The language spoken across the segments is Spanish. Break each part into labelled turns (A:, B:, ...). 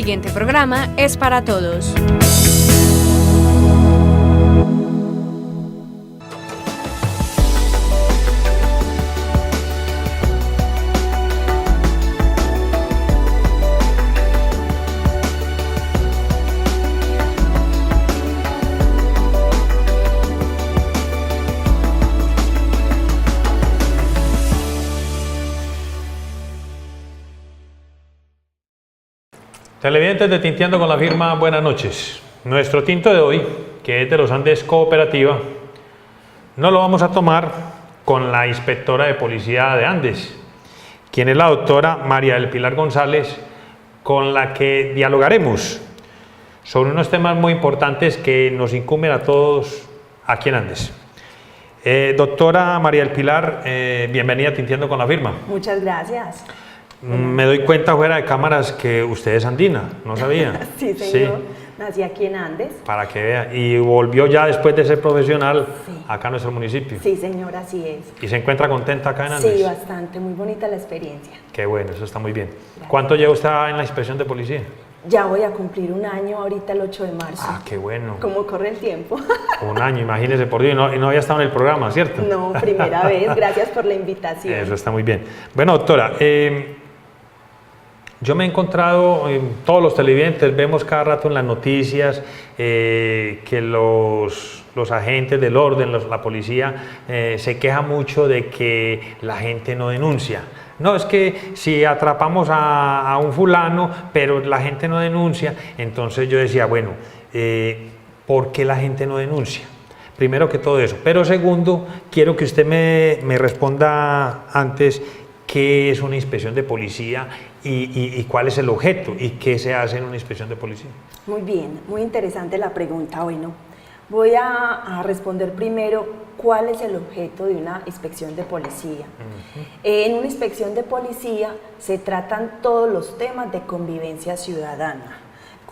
A: siguiente programa es para todos.
B: Televidentes de Tinteando con la Firma, buenas noches. Nuestro tinto de hoy, que es de los Andes Cooperativa, no lo vamos a tomar con la inspectora de policía de Andes, quien es la doctora María del Pilar González, con la que dialogaremos sobre unos temas muy importantes que nos incumben a todos aquí en Andes. Doctora María del Pilar, bienvenida a Tinteando con la Firma.
C: Muchas gracias.
B: Me doy cuenta fuera de cámaras que usted es andina, no sabía.
C: Sí, señor. Sí. Nací aquí en Andes.
B: Para que vea. Y volvió ya después de ser profesional acá a nuestro municipio.
C: Sí, señor, así es.
B: ¿Y se encuentra contenta acá en Andes?
C: Sí, bastante. Muy bonita la experiencia.
B: Qué bueno, eso está muy bien. Gracias. ¿Cuánto lleva usted en la inspección de policía?
C: Ya voy a cumplir un año ahorita el 8 de marzo.
B: Ah, qué bueno.
C: ¿Cómo corre el tiempo?
B: Un año, imagínese por Dios. Y no había estado en el programa, ¿cierto?
C: No, primera vez. Gracias por la invitación.
B: Eso está muy bien. Bueno, doctora, yo me he encontrado, todos los televidentes vemos cada rato en las noticias que los agentes del orden, la policía, se queja mucho de que la gente no denuncia. No, es que si atrapamos a un fulano, pero la gente no denuncia, entonces yo decía, bueno, ¿por qué la gente no denuncia? Primero que todo eso, pero segundo, quiero que usted me responda antes qué es una inspección de policía y cuál es el objeto y qué se hace en una inspección de policía.
C: Muy bien, muy interesante la pregunta. Bueno, voy a responder primero cuál es el objeto de una inspección de policía. En una inspección de policía se tratan todos los temas de convivencia ciudadana,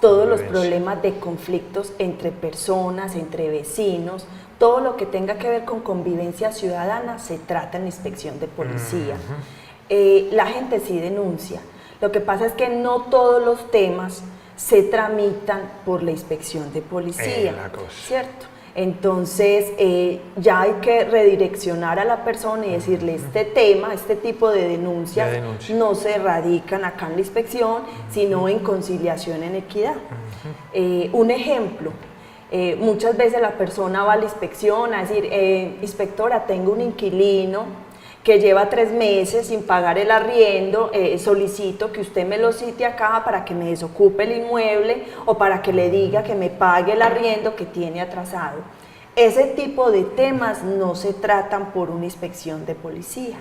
C: todos los problemas de conflictos entre personas, entre vecinos, todo lo que tenga que ver con convivencia ciudadana se trata en la inspección de policía. La gente sí denuncia. Lo que pasa es que no todos los temas se tramitan por la inspección de policía, ¿cierto? Entonces ya hay que redireccionar a la persona y decirle este tema, este tipo de denuncias no se radican acá en la inspección, sino en conciliación en equidad. Un ejemplo, muchas veces la persona va a la inspección a decir, inspectora, tengo un inquilino que lleva 3 meses sin pagar el arriendo, solicito que usted me lo cite acá para que me desocupe el inmueble o para que le diga que me pague el arriendo que tiene atrasado. Ese tipo de temas no se tratan por una inspección de policía.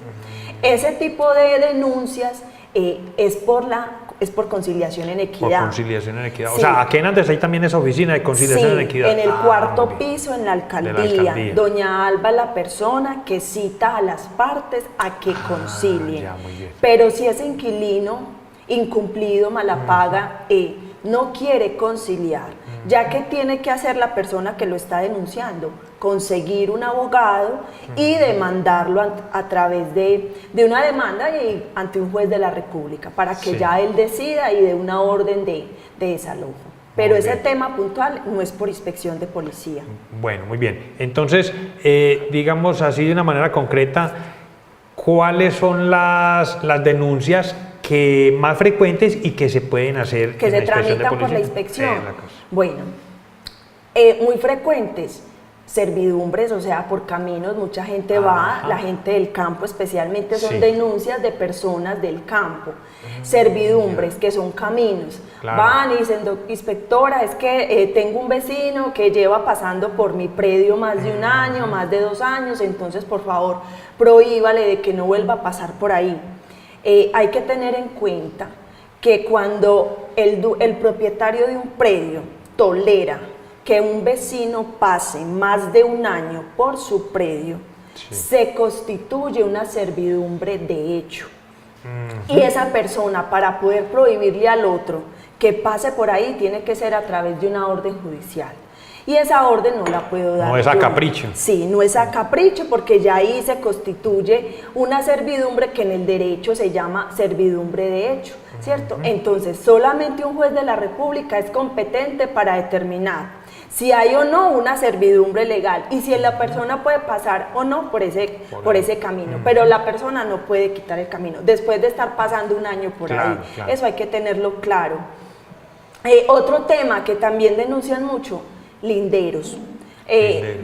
C: Ese tipo de denuncias es por conciliación en equidad.
B: Por conciliación en equidad. Sí. O sea, aquí en Andes hay también esa oficina de conciliación en equidad.
C: En el cuarto piso, en la alcaldía. Doña Alba es la persona que cita a las partes a que concilien.
B: Ya, muy bien.
C: Pero si ese inquilino incumplido, mala paga, no quiere conciliar, ya que tiene que hacer la persona que lo está denunciando, conseguir un abogado y demandarlo a través de una demanda y ante un juez de la República para que ya él decida y dé una orden de desalojo. Pero ese tema puntual no es por inspección de policía.
B: Bueno, muy bien. Entonces, digamos así de una manera concreta, ¿cuáles son las denuncias que más frecuentes y que se pueden hacer
C: que se tramitan por la inspección? Bueno, muy frecuentes, servidumbres, o sea, por caminos, mucha gente va, la gente del campo especialmente, son denuncias de personas del campo. Servidumbres, que son caminos, van y dicen, inspectora, es que tengo un vecino que lleva pasando por mi predio más de 1 año, más de 2 años, entonces por favor, prohíbale de que no vuelva a pasar por ahí. Hay que tener en cuenta que cuando el propietario de un predio tolera que un vecino pase más de 1 año por su predio, se constituye una servidumbre de hecho. Y esa persona, para poder prohibirle al otro que pase por ahí, tiene que ser a través de una orden judicial. Y esa orden no la puedo dar.
B: No es a
C: yo.
B: capricho.
C: Sí, no es a capricho, porque ya ahí se constituye una servidumbre que en el derecho se llama servidumbre de hecho, ¿cierto? Entonces, solamente un juez de la República es competente para determinar si hay o no una servidumbre legal y si la persona puede pasar o no por ese camino, pero la persona no puede quitar el camino después de estar pasando un año por ahí. Claro. Eso hay que tenerlo claro. Otro tema que también denuncian mucho, linderos.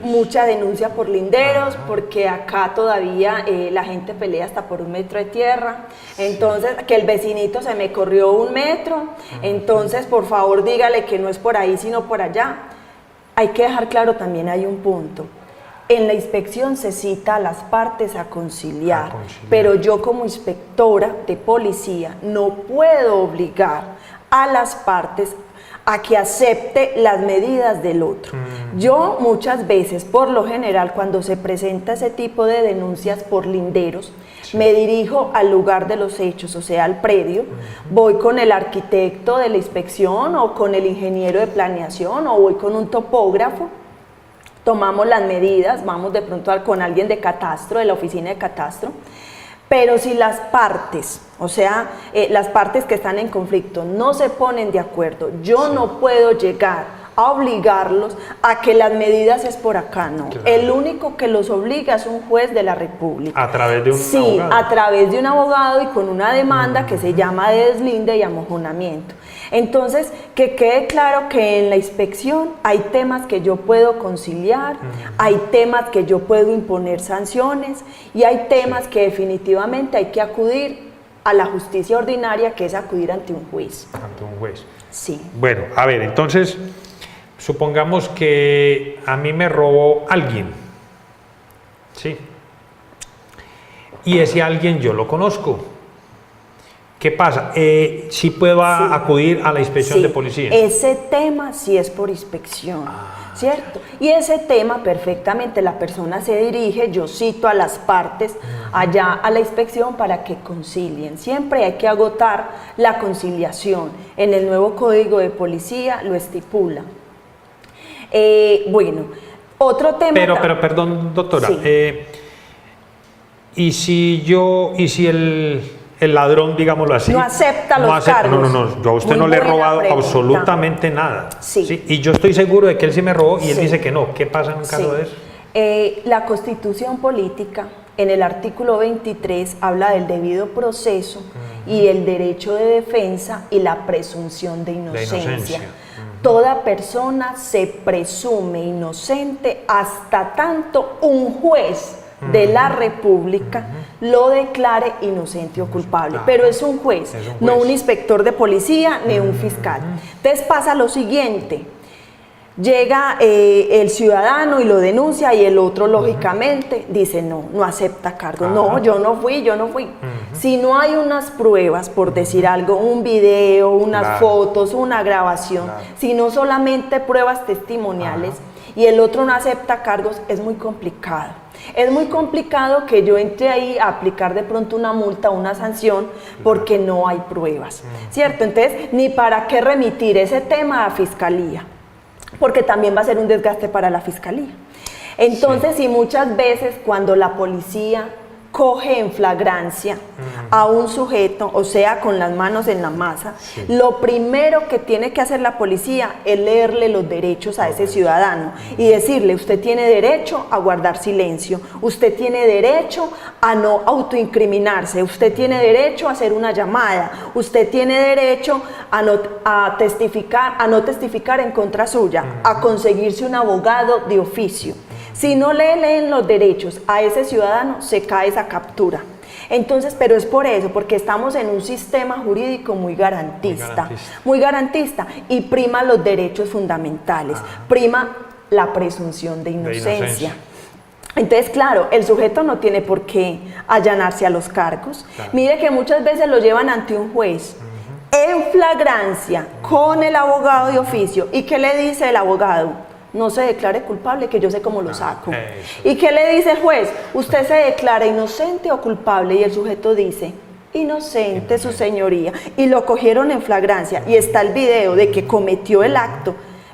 C: Mucha denuncia por linderos, porque acá todavía la gente pelea hasta por 1 metro de tierra, entonces que el vecinito se me corrió 1 metro, entonces por favor dígale que no es por ahí sino por allá. Hay que dejar claro también, hay un punto, en la inspección se cita a las partes a conciliar, pero yo como inspectora de policía no puedo obligar a las partes a que acepte las medidas del otro. Yo muchas veces, por lo general, cuando se presenta ese tipo de denuncias por linderos, me dirijo al lugar de los hechos, o sea, al predio, voy con el arquitecto de la inspección o con el ingeniero de planeación o voy con un topógrafo, tomamos las medidas, vamos de pronto con alguien de catastro, de la oficina de catastro, pero si las partes, o sea, las partes que están en conflicto no se ponen de acuerdo, yo no puedo llegar a obligarlos a que las medidas es por acá, no. Claro. El único que los obliga es un juez de la República.
B: ¿A través de un abogado?
C: Sí, a través de un abogado y con una demanda que se llama de deslinde y amojonamiento. Entonces, que quede claro que en la inspección hay temas que yo puedo conciliar, hay temas que yo puedo imponer sanciones y hay temas que definitivamente hay que acudir a la justicia ordinaria, que es acudir ante un juez.
B: Ante un juez.
C: Sí.
B: Bueno, a ver, entonces, supongamos que a mí me robó alguien, ¿sí? Y ese alguien yo lo conozco. ¿Qué pasa? ¿Sí puedo acudir a la inspección de policía?
C: Ese tema sí es por inspección, ¿cierto? Y ese tema perfectamente la persona se dirige, yo cito a las partes allá a la inspección para que concilien. Siempre hay que agotar la conciliación. En el nuevo Código de Policía lo estipula. Bueno, otro tema...
B: Pero perdón, doctora. Sí. ¿Y si el ladrón, digámoslo así,
C: no acepta los cargos?
B: No, yo a usted no le he robado absolutamente nada.
C: Sí.
B: ¿Sí? Y yo estoy seguro de que él sí me robó y él dice que no. ¿Qué pasa en un caso de eso?
C: La Constitución Política, en el artículo 23, habla del debido proceso y el derecho de defensa y la presunción de inocencia. Toda persona se presume inocente hasta tanto un juez de la República lo declare inocente o culpable, pero es un juez, no un inspector de policía ni un fiscal. Entonces pasa lo siguiente, llega el ciudadano y lo denuncia y el otro lógicamente dice no acepta cargo, no, yo no fui. Si no hay unas pruebas, por decir algo, un video, unas fotos, una grabación, sino solamente pruebas testimoniales y el otro no acepta cargos, es muy complicado. Es muy complicado que yo entre ahí a aplicar de pronto una multa o una sanción porque no hay pruebas, ¿cierto? Entonces, ni para qué remitir ese tema a fiscalía, porque también va a ser un desgaste para la fiscalía. Entonces, y muchas veces cuando la policía coge en flagrancia a un sujeto, o sea, con las manos en la masa, lo primero que tiene que hacer la policía es leerle los derechos a ese ciudadano y decirle, usted tiene derecho a guardar silencio, usted tiene derecho a no autoincriminarse, usted tiene derecho a hacer una llamada, usted tiene derecho a no testificar en contra suya, a conseguirse un abogado de oficio. Si no le leen los derechos a ese ciudadano, se cae esa captura. Entonces, pero es por eso, porque estamos en un sistema jurídico muy garantista, y prima los derechos fundamentales, prima la presunción de inocencia. Entonces, claro, el sujeto no tiene por qué allanarse a los cargos. Mire que muchas veces lo llevan ante un juez en flagrancia con el abogado de oficio. ¿Y qué le dice el abogado? No se declare culpable, que yo sé cómo lo saco. ¿Y qué le dice el juez? Usted se declara inocente o culpable, y el sujeto dice, inocente, su señoría, y lo cogieron en flagrancia, y está el video de que cometió el acto,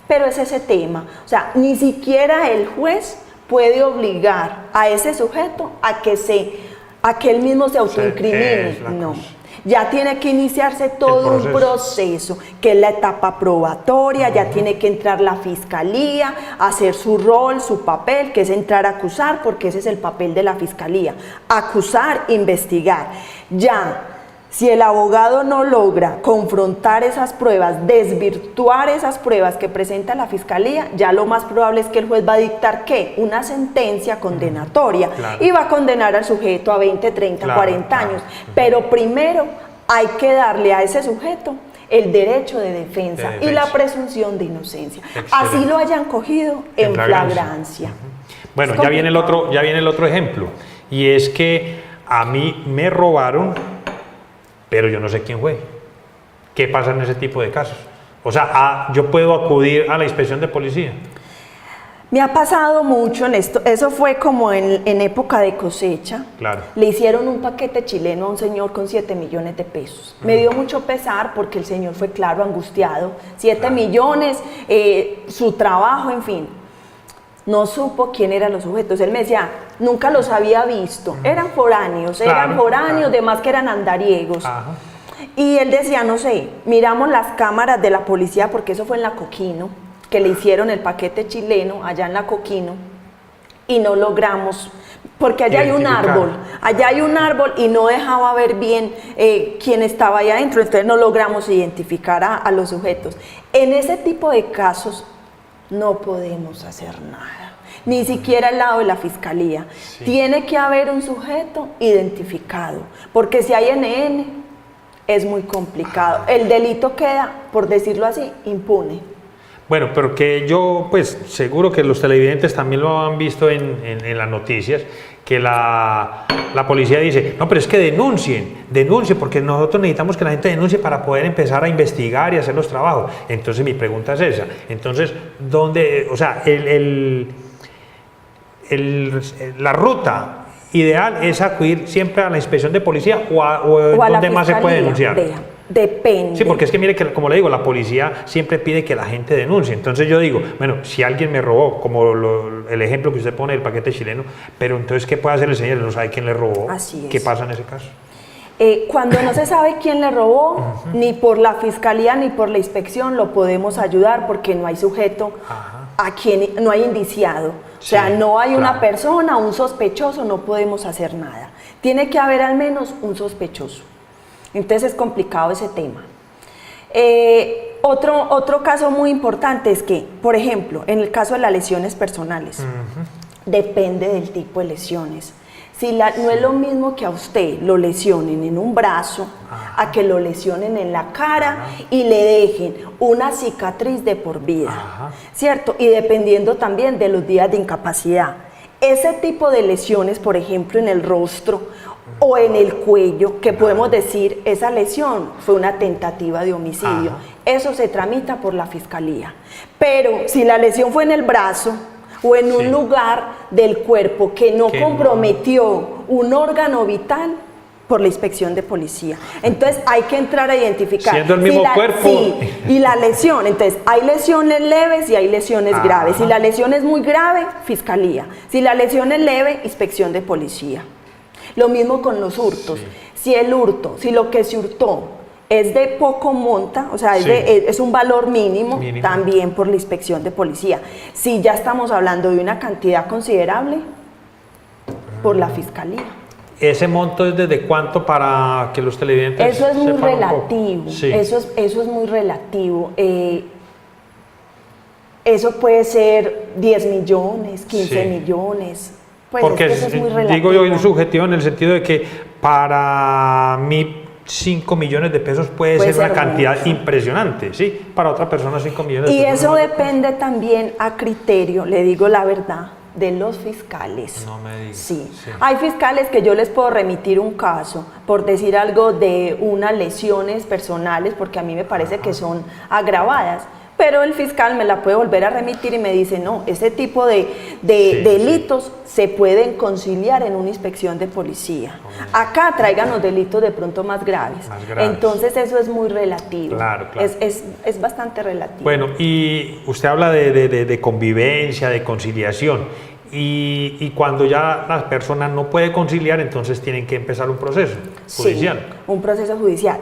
C: Pero es ese tema, o sea, ni siquiera el juez puede obligar a ese sujeto a que él mismo se autoincrimine, no. Ya tiene que iniciarse todo un proceso, que es la etapa probatoria, ya tiene que entrar la fiscalía, hacer su rol, su papel, que es entrar a acusar, porque ese es el papel de la fiscalía, acusar, investigar. Ya, si el abogado no logra confrontar esas pruebas, desvirtuar esas pruebas que presenta la fiscalía, ya lo más probable es que el juez va a dictar ¿qué? Una sentencia condenatoria, y va a condenar al sujeto a 20, 30, 40 años. Pero primero hay que darle a ese sujeto el derecho de defensa y la presunción de inocencia. Excelente. Así lo hayan cogido en flagrancia.
B: Bueno, ya viene el otro ejemplo, y es que a mí me robaron, pero yo no sé quién fue. ¿Qué pasa en ese tipo de casos? O sea, yo puedo acudir a la inspección de policía.
C: Me ha pasado mucho en esto, eso fue como en época de cosecha. Claro. Le hicieron un paquete chileno a un señor con 7 millones de pesos. Me dio mucho pesar porque el señor fue, claro, angustiado. 7 millones, su trabajo, en fin. No supo quién eran los sujetos. Él me decía, nunca los había visto. Eran foráneos, demás que eran andariegos. Ajá. Y él decía, no sé, miramos las cámaras de la policía, porque eso fue en La Coquino, que le hicieron el paquete chileno allá en La Coquino, y no logramos, porque allá hay un árbol y no dejaba ver bien quién estaba allá adentro, entonces no logramos identificar a los sujetos. En ese tipo de casos no podemos hacer nada, ni siquiera al lado de la fiscalía. Sí. Tiene que haber un sujeto identificado, porque si hay NN es muy complicado. El delito queda, por decirlo así, impune.
B: Bueno, pero que yo, pues seguro que los televidentes también lo han visto en las noticias, que la policía dice, no, pero es que denuncien, porque nosotros necesitamos que la gente denuncie para poder empezar a investigar y hacer los trabajos. Entonces mi pregunta es esa, entonces, ¿dónde, o sea, la ruta ideal es acudir siempre a la inspección de policía o dónde más se puede denunciar?
C: Depende.
B: Sí, porque es que mire que, como le digo, la policía siempre pide que la gente denuncie. Entonces yo digo, bueno, si alguien me robó, como el ejemplo que usted pone del paquete chileno, pero entonces, ¿qué puede hacer el señor? No sabe quién le robó. Así es. ¿Qué pasa en ese caso?
C: Cuando no se sabe quién le robó, ni por la fiscalía ni por la inspección lo podemos ayudar, porque no hay sujeto a quien, no hay indiciado. O sea, no hay una persona, un sospechoso, no podemos hacer nada. Tiene que haber al menos un sospechoso. Entonces es complicado ese tema. Otro caso muy importante es que, por ejemplo, en el caso de las lesiones personales, depende del tipo de lesiones. Si no es lo mismo que a usted lo lesionen en un brazo, a que lo lesionen en la cara y le dejen una cicatriz de por vida, ¿cierto? Y dependiendo también de los días de incapacidad. Ese tipo de lesiones, por ejemplo, en el rostro o en el cuello, que podemos decir, esa lesión fue una tentativa de homicidio, eso se tramita por la fiscalía. Pero si la lesión fue en el brazo o en un lugar del cuerpo que no comprometió un órgano vital, por la inspección de policía. Entonces hay que entrar a identificar.
B: Siendo el mismo cuerpo.
C: Sí, y la lesión. Entonces hay lesiones leves y hay lesiones graves. Si la lesión es muy grave, fiscalía. Si la lesión es leve, inspección de policía. Lo mismo con los hurtos. Si el hurto, si lo que se hurtó es de poco monta, o sea, es un valor mínimo, también por la inspección de policía. Si ya estamos hablando de una cantidad considerable, por la fiscalía.
B: ¿Ese monto es desde cuánto para que los televidentes
C: Eso es muy relativo, eso es muy relativo. Eso puede ser 10 millones, 15 millones. Pues
B: porque
C: eso es muy relativo.
B: Digo yo subjetivo en el sentido de que para mí 5 millones de pesos puede ser una cantidad impresionante, ¿sí? Para otra persona 5 millones de pesos.
C: Y eso depende también a criterio, le digo la verdad, de los fiscales.
B: No me digas.
C: Sí. Hay fiscales que yo les puedo remitir un caso, por decir algo de unas lesiones personales, porque a mí me parece que son agravadas, pero el fiscal me la puede volver a remitir y me dice, no, ese tipo de delitos se pueden conciliar en una inspección de policía. Acá traigan los delitos de pronto más graves. Entonces eso es muy relativo.
B: Claro.
C: Es bastante relativo.
B: Bueno, y usted habla de convivencia, de conciliación. Y cuando ya la persona no puede conciliar, entonces tienen que empezar un proceso judicial.
C: Sí, un proceso judicial.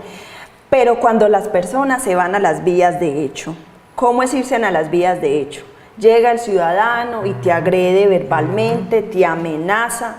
C: Pero cuando las personas se van a las vías de hecho, ¿cómo es irse a las vías de hecho? Llega el ciudadano y te agrede verbalmente, te amenaza,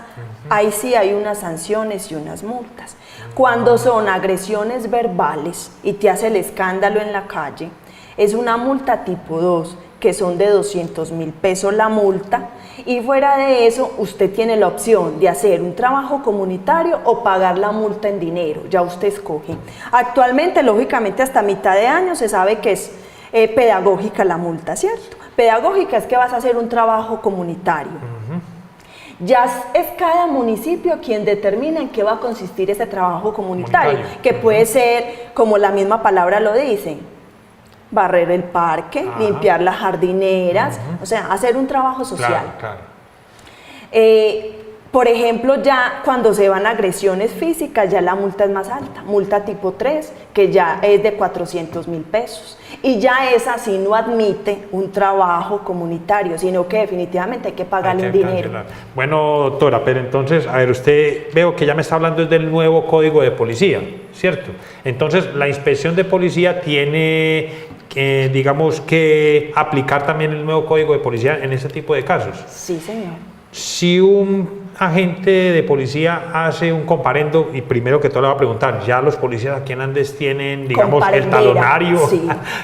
C: ahí sí hay unas sanciones y unas multas. Cuando son agresiones verbales y te hace el escándalo en la calle, es una multa tipo 2, que son de 200.000 pesos la multa, y fuera de eso usted tiene la opción de hacer un trabajo comunitario o pagar la multa en dinero, ya usted escoge. Actualmente, lógicamente, hasta mitad de año se sabe que es pedagógica la multa, ¿cierto? Pedagógica es que vas a hacer un trabajo comunitario. Ya es cada municipio quien determina en qué va a consistir ese trabajo comunitario, que puede ser, como la misma palabra lo dice, barrer el parque, limpiar las jardineras, o sea, hacer un trabajo social.
B: Claro.
C: Por ejemplo, ya cuando se van agresiones físicas, ya la multa es más alta, multa tipo 3, que ya es de 400.000 pesos. Y ya esa sí no admite un trabajo comunitario, sino que definitivamente hay que pagarle en dinero.
B: Bueno, doctora, pero entonces, a ver, usted veo que ya me está hablando del nuevo Código de Policía, ¿cierto? Entonces, la inspección de policía tiene digamos que aplicar también el nuevo Código de Policía en este tipo de casos.
C: Sí, señor.
B: Si un agente de policía hace un comparendo, y primero que todo le voy a preguntar, ¿ya los policías aquí en Andes tienen, digamos, el talonario?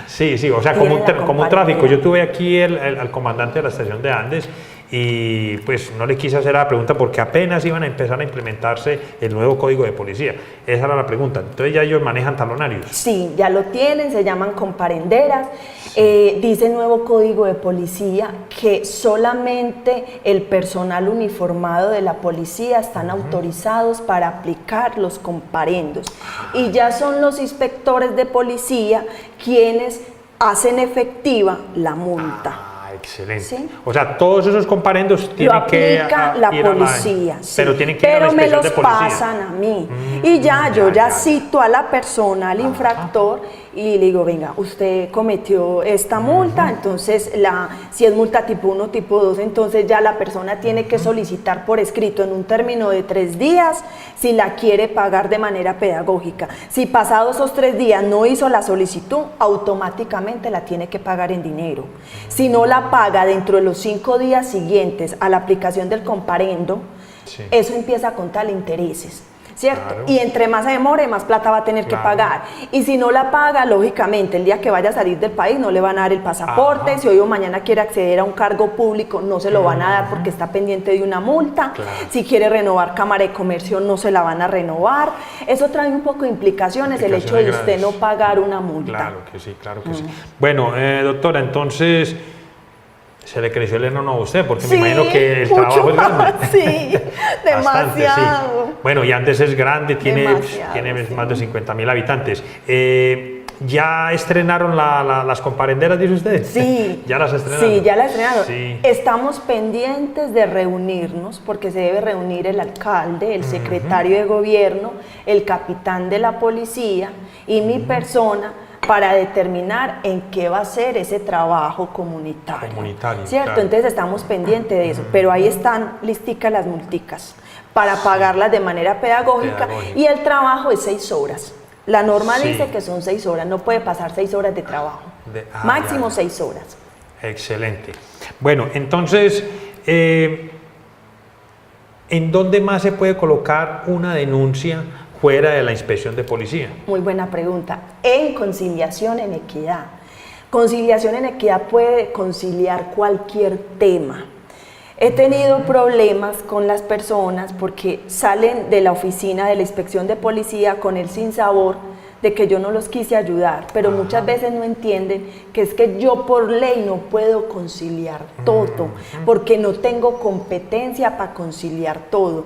B: Sí, o sea, como un tráfico. Yo tuve aquí al comandante de la estación de Andes y pues no le quise hacer la pregunta porque apenas iban a empezar a implementarse el nuevo Código de Policía. Esa era la pregunta. Entonces ya ellos manejan talonarios.
C: Sí, ya lo tienen, se llaman comparenderas. Dice el nuevo Código de Policía que solamente el personal uniformado de la policía están autorizados para aplicar los comparendos. Y ya son los inspectores de policía quienes hacen efectiva la multa.
B: Excelente.
C: ¿Sí?
B: O sea, todos esos comparendos tienen que
C: la policía, sí.
B: Pero tienen que ir a la inspección de policía.
C: Me los pasan a mí. Y yo ya cito a la persona, al infractor, y le digo, venga, usted cometió esta multa, entonces si es multa tipo 1, tipo 2, entonces ya la persona tiene que solicitar por escrito en un término de 3 días si la quiere pagar de manera pedagógica. Si pasados esos 3 días no hizo la solicitud, automáticamente la tiene que pagar en dinero. Si no la paga dentro de los 5 días siguientes a la aplicación del comparendo, eso empieza a contar intereses, ¿cierto? Claro. Y entre más se demore, más plata va a tener que pagar. Y si no la paga, lógicamente, el día que vaya a salir del país no le van a dar el pasaporte. Si hoy o mañana quiere acceder a un cargo público, no se lo van a dar porque está pendiente de una multa. Claro. Si quiere renovar Cámara de Comercio, no se la van a renovar. Eso trae un poco de implicaciones, el hecho de usted no pagar una multa.
B: Claro que sí, claro que sí. Bueno, doctora, entonces se le creció el enojo a usted, porque me imagino que el trabajo es grande.
C: Sí, demasiado.
B: Sí. Bueno, y Andes es grande, tiene más de 50.000 habitantes. ¿Ya estrenaron las comparenderas, dice usted?
C: Sí.
B: ¿Ya las estrenaron?
C: Sí, ya las estrenaron.
B: Sí.
C: Estamos pendientes de reunirnos, porque se debe reunir el alcalde, el secretario de gobierno, el capitán de la policía y mi persona, para determinar en qué va a ser ese trabajo comunitario. ¿Cierto? Claro. Entonces estamos pendientes de eso, pero ahí están listicas las multicas para pagarlas de manera pedagógica. Y el trabajo es 6 horas. La norma dice que son 6 horas, no puede pasar 6 horas de trabajo, máximo 6 horas.
B: Excelente. Bueno, entonces, ¿en dónde más se puede colocar una denuncia fuera de la inspección de policía?
C: Muy buena pregunta. En conciliación en equidad. Conciliación en equidad puede conciliar cualquier tema. He tenido problemas con las personas porque salen de la oficina de la inspección de policía con el sinsabor de que yo no los quise ayudar, pero muchas veces no entienden que es que yo por ley no puedo conciliar todo, porque no tengo competencia para conciliar todo.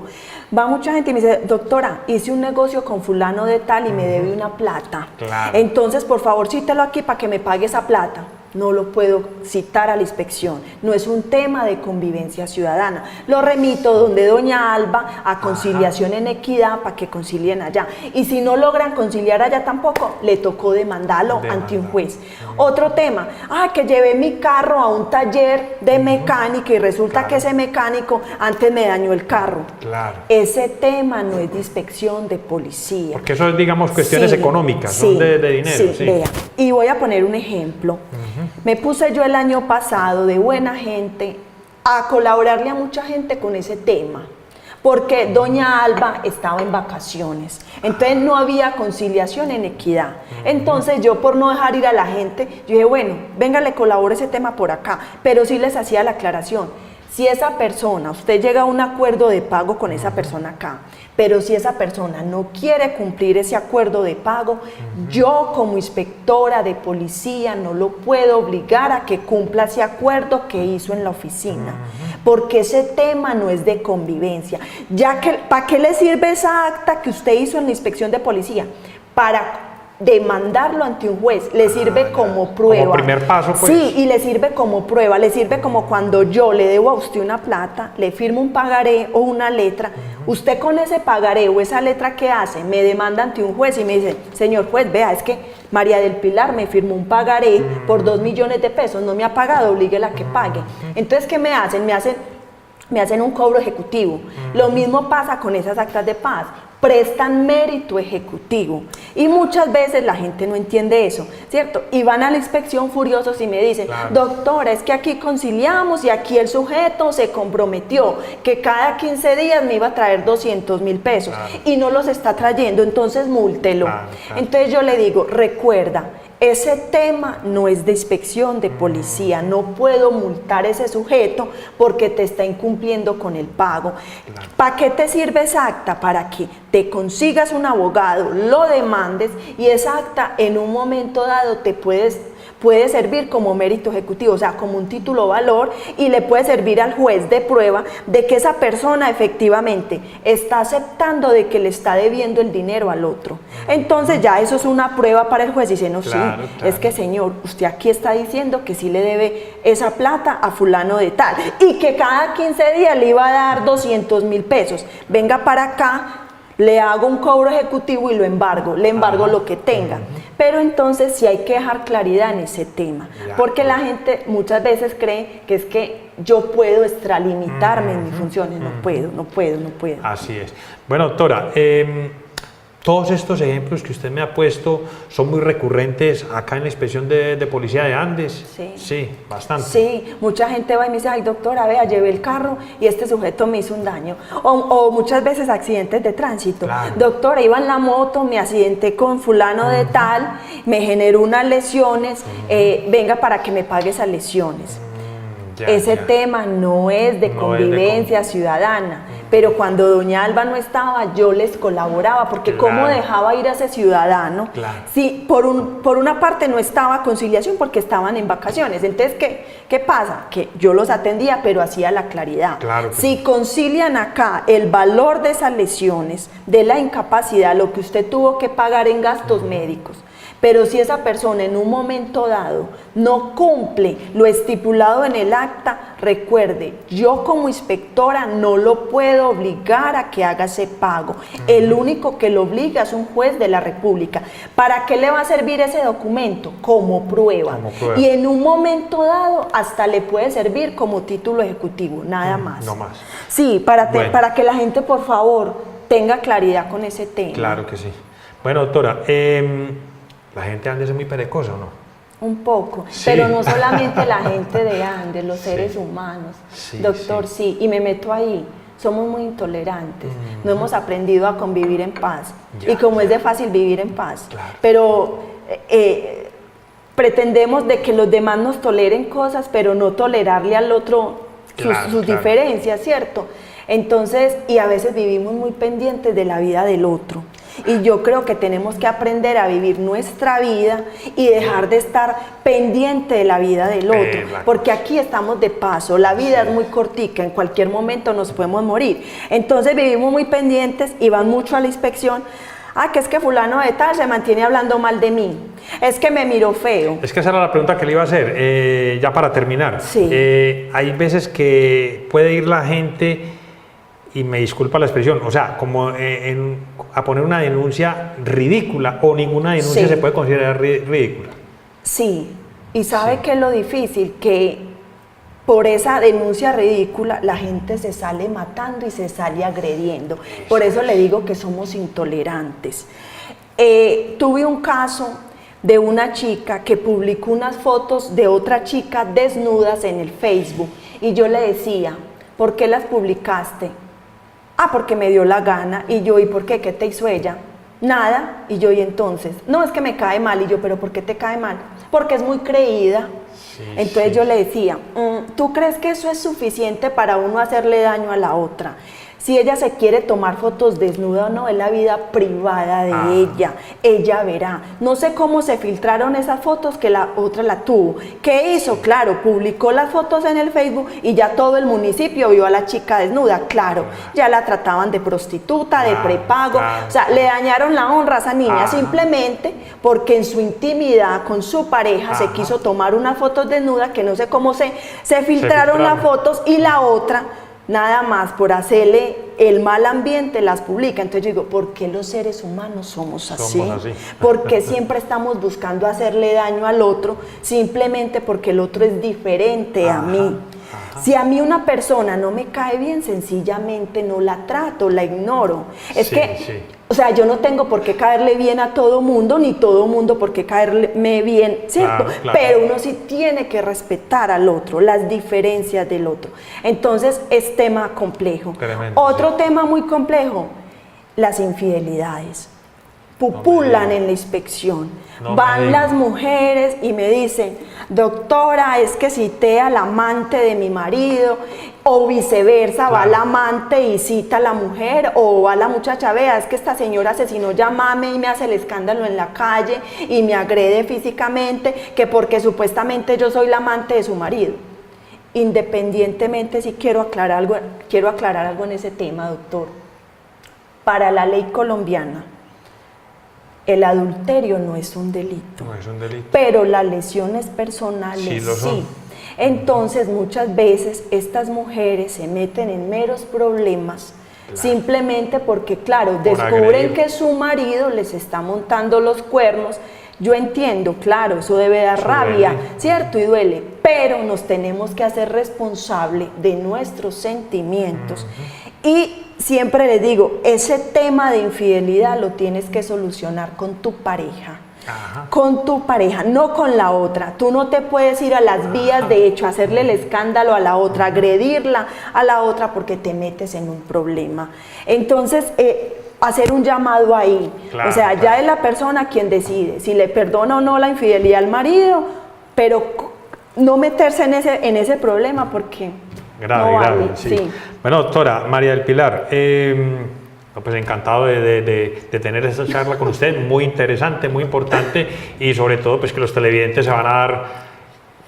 C: Va mucha gente y me dice, doctora, hice un negocio con fulano de tal y me debe una plata. Claro. Entonces, por favor, cítelo aquí para que me pague esa plata. no lo puedo citar a la inspección, no es un tema de convivencia ciudadana. Lo remito donde doña Alba a conciliación en equidad para que concilien allá. Y si no logran conciliar allá tampoco, le tocó demandarlo ante un juez. Otro tema, que llevé mi carro a un taller de mecánica y resulta que ese mecánico antes me dañó el carro.
B: Claro.
C: Ese tema no es de inspección de policía.
B: Porque eso es, digamos, cuestiones económicas, son de dinero.
C: Sí, vea. Y voy a poner un ejemplo. Me puse yo el año pasado de buena gente a colaborarle a mucha gente con ese tema, porque doña Alba estaba en vacaciones, entonces no había conciliación en equidad. Entonces yo, por no dejar ir a la gente, yo dije, bueno, venga, le colaboro ese tema por acá, pero sí les hacía la aclaración. Si esa persona, usted llega a un acuerdo de pago con esa persona acá, pero si esa persona no quiere cumplir ese acuerdo de pago, yo como inspectora de policía no lo puedo obligar a que cumpla ese acuerdo que hizo en la oficina, porque ese tema no es de convivencia. Ya que, ¿para qué le sirve esa acta que usted hizo en la inspección de policía? Para demandarlo ante un juez, le sirve como prueba.
B: Como primer paso, pues.
C: Sí, y le sirve como prueba, le sirve como cuando yo le debo a usted una plata, le firmo un pagaré o una letra, usted con ese pagaré o esa letra que hace, me demanda ante un juez y me dice, señor juez, vea, es que María del Pilar me firmó un pagaré por 2 millones de pesos, no me ha pagado, oblíguela a que pague. Entonces, ¿qué me hacen? Me hacen un cobro ejecutivo. Lo mismo pasa con esas actas de paz. Prestan mérito ejecutivo y muchas veces la gente no entiende eso, ¿cierto? Y van a la inspección furiosos y me dicen, claro, doctora, es que aquí conciliamos y aquí el sujeto se comprometió que cada 15 días me iba a traer 200.000 pesos, claro, y no los está trayendo, entonces múltelo. Claro, claro. Entonces yo le digo, recuerda, ese tema no es de inspección de policía, no puedo multar a ese sujeto porque te está incumpliendo con el pago. Claro. ¿Para qué te sirve esa acta? Para que te consigas un abogado, lo demandes y esa acta en un momento dado te puede servir como mérito ejecutivo, o sea, como un título valor, y le puede servir al juez de prueba de que esa persona efectivamente está aceptando de que le está debiendo el dinero al otro. Entonces ya eso es una prueba para el juez y dice, no, claro, sí, claro, es que señor, usted aquí está diciendo que sí le debe esa plata a fulano de tal y que cada 15 días le iba a dar 200.000 pesos. Venga para acá, le hago un cobro ejecutivo y le embargo lo que tenga. Pero entonces sí hay que dejar claridad en ese tema, porque la gente muchas veces cree que es que yo puedo extralimitarme en mis funciones. No puedo.
B: Así es. Bueno, doctora, todos estos ejemplos que usted me ha puesto son muy recurrentes acá en la inspección de policía de Andes.
C: Sí.
B: Sí, bastante.
C: Sí, mucha gente va y me dice, ay doctora, vea, llevé el carro y este sujeto me hizo un daño. O muchas veces accidentes de tránsito. Claro. Doctora, iba en la moto, me accidenté con fulano de tal, me generó unas lesiones, venga para que me pague esas lesiones. Ese tema no es de convivencia ciudadana, pero cuando doña Alba no estaba, yo les colaboraba, porque claro, ¿cómo dejaba ir a ese ciudadano? Claro. Si por una parte no estaba conciliación porque estaban en vacaciones, entonces ¿qué pasa? Que yo los atendía, pero hacía la claridad. Claro, si concilian acá el valor de esas lesiones, de la incapacidad, lo que usted tuvo que pagar en gastos médicos, pero si esa persona en un momento dado no cumple lo estipulado en el acta, recuerde, yo como inspectora no lo puedo obligar a que haga ese pago. El único que lo obliga es un juez de la República. ¿Para qué le va a servir ese documento? Como prueba. Y en un momento dado hasta le puede servir como título ejecutivo, nada más.
B: No más.
C: Sí, para que la gente por favor tenga claridad con ese tema.
B: Claro que sí. Bueno, doctora, ¿la gente de Andes es muy perezosa o no?
C: Un poco, sí, pero no solamente la gente de Andes, los seres humanos. Sí, doctor, sí, y me meto ahí. Somos muy intolerantes, no hemos aprendido a convivir en paz. Y como es de fácil vivir en paz, claro, pero pretendemos de que los demás nos toleren cosas, pero no tolerarle al otro sus diferencias, ¿cierto? Entonces, y a veces vivimos muy pendientes de la vida del otro. Y yo creo que tenemos que aprender a vivir nuestra vida y dejar de estar pendiente de la vida del otro, porque aquí estamos de paso, la vida es muy cortica, en cualquier momento nos podemos morir. Entonces vivimos muy pendientes y van mucho a la inspección Ah, que es que fulano de tal se mantiene hablando mal de mí. Es que me miró feo.
B: Es que esa era la pregunta que le iba a hacer, ya para terminar.
C: Sí.
B: Hay veces que puede ir la gente, y me disculpa la expresión, o sea, como a poner una denuncia ridícula, o ninguna denuncia
C: Sí.
B: se puede considerar ridícula.
C: Sí, y ¿sabe
B: Sí.
C: qué es lo difícil? Que por esa denuncia ridícula la gente se sale matando y se sale agrediendo. Por eso le digo que somos intolerantes. Tuve un caso de una chica que publicó unas fotos de otra chica desnudas en el Facebook y yo le decía, ¿por qué las publicaste? Ah, porque me dio la gana. Y yo, ¿y por qué? ¿Qué te hizo ella? Nada. Y yo, y entonces, no, es que me cae mal. Y yo, ¿pero por qué te cae mal? Porque es muy creída.
B: Sí,
C: Entonces
B: sí.
C: yo le decía, ¿tú crees que eso es suficiente para uno hacerle daño a la otra? Si ella se quiere tomar fotos desnuda o no, es la vida privada de ella verá. No sé cómo se filtraron esas fotos que la otra la tuvo. ¿Qué hizo? Claro, publicó las fotos en el Facebook y ya todo el municipio vio a la chica desnuda. Claro, ya la trataban de prostituta, de prepago, o sea, le dañaron la honra a esa niña simplemente porque en su intimidad con su pareja se quiso tomar unas fotos desnudas que no sé cómo se filtraron las fotos y la otra nada más por hacerle el mal ambiente las publica. Entonces yo digo, ¿por qué los seres humanos somos así? ¿Por qué siempre estamos buscando hacerle daño al otro simplemente porque el otro es diferente a mí? Si a mí una persona no me cae bien, sencillamente no la trato, la ignoro. Es que, o sea, yo no tengo por qué caerle bien a todo mundo, ni todo mundo por qué caerme bien, ¿cierto?
B: Claro.
C: Pero uno sí tiene que respetar al otro, las diferencias del otro. Entonces, es tema complejo.
B: Tremendo,
C: Otro tema muy complejo, las infidelidades. Pupulan en la inspección. Van las mujeres y me dicen, doctora, es que cité al amante de mi marido, o viceversa, va la amante y cita a la mujer, o va la muchacha, vea, es que esta señora asesinó, llámame y me hace el escándalo en la calle y me agrede físicamente, que porque supuestamente yo soy la amante de su marido. Independientemente, sí quiero aclarar algo en ese tema, doctor. Para la ley colombiana, el adulterio no es un delito.
B: No es un delito.
C: Pero las lesiones personales
B: Sí lo son.
C: Entonces muchas veces estas mujeres se meten en meros problemas simplemente porque, claro, descubren que su marido les está montando los cuernos. Yo entiendo, claro, eso debe dar rabia, ¿cierto? Y duele, pero nos tenemos que hacer responsable de nuestros sentimientos. Y siempre les digo, ese tema de infidelidad lo tienes que solucionar con tu pareja. Con tu pareja, no con la otra. Tú no te puedes ir a las vías de hecho, hacerle el escándalo a la otra, agredirla a la otra porque te metes en un problema. Entonces, hacer un llamado ahí. O sea, ya es la persona quien decide si le perdona o no la infidelidad al marido, pero no meterse en ese problema porque
B: grave,
C: no
B: grave,
C: vale.
B: sí. Bueno, doctora María del Pilar, pues encantado de tener esta charla con usted, muy interesante, muy importante, y sobre todo pues que los televidentes se van a dar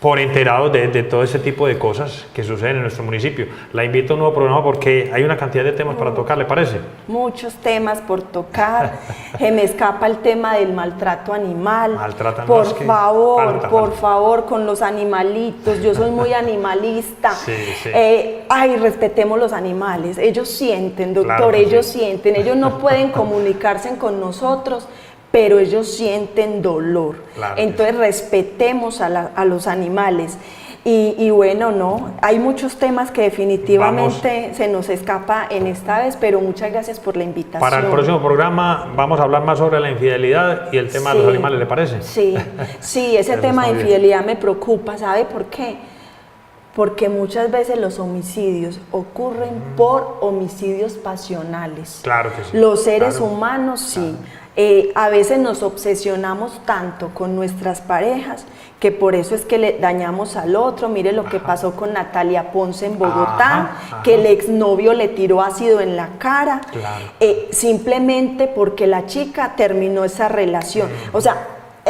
B: por enterados de todo ese tipo de cosas que suceden en nuestro municipio. La invito a un nuevo programa porque hay una cantidad de temas para tocar, ¿le parece?
C: Muchos temas por tocar. Se me escapa el tema del maltrato animal. Por favor, con los animalitos. Yo soy muy animalista. Ay, respetemos los animales. Ellos sienten, doctor, claro, ellos sienten. Ellos no pueden comunicarse con nosotros, pero ellos sienten dolor. Claro, entonces respetemos a los animales. Y bueno, no, hay muchos temas que definitivamente se nos escapa en esta vez, pero muchas gracias por la invitación.
B: Para el próximo programa vamos a hablar más sobre la infidelidad y el tema de los animales, ¿le parece?
C: Sí, ese tema de infidelidad me preocupa, ¿sabe por qué? Porque muchas veces los homicidios ocurren por homicidios pasionales.
B: Claro que sí.
C: Los seres humanos sí. A veces nos obsesionamos tanto con nuestras parejas que por eso es que le dañamos al otro. Mire lo que pasó con Natalia Ponce en Bogotá, que el exnovio le tiró ácido en la cara, simplemente porque la chica terminó esa relación. O sea,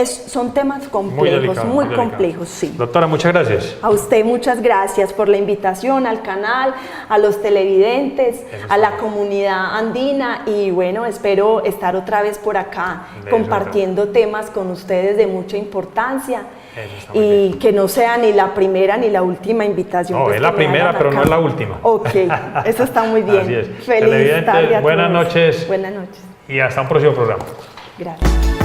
C: son temas
B: Muy
C: complejos,
B: delicado,
C: muy
B: delicado.
C: complejos, sí.
B: Doctora, muchas gracias.
C: A usted muchas gracias por la invitación al canal, a los televidentes, a la comunidad andina y bueno, espero estar otra vez por acá compartiendo temas con ustedes de mucha importancia y que no sea ni la primera ni la última invitación.
B: No,
C: pues,
B: es la
C: que me
B: primera,
C: hagan
B: pero
C: acá.
B: no es la última.
C: Ok, eso está muy bien.
B: Así es.
C: Feliz
B: Televidentes,
C: tarde a
B: buenas
C: todos.
B: noches.
C: Buenas noches.
B: Y hasta un próximo programa.
C: Gracias.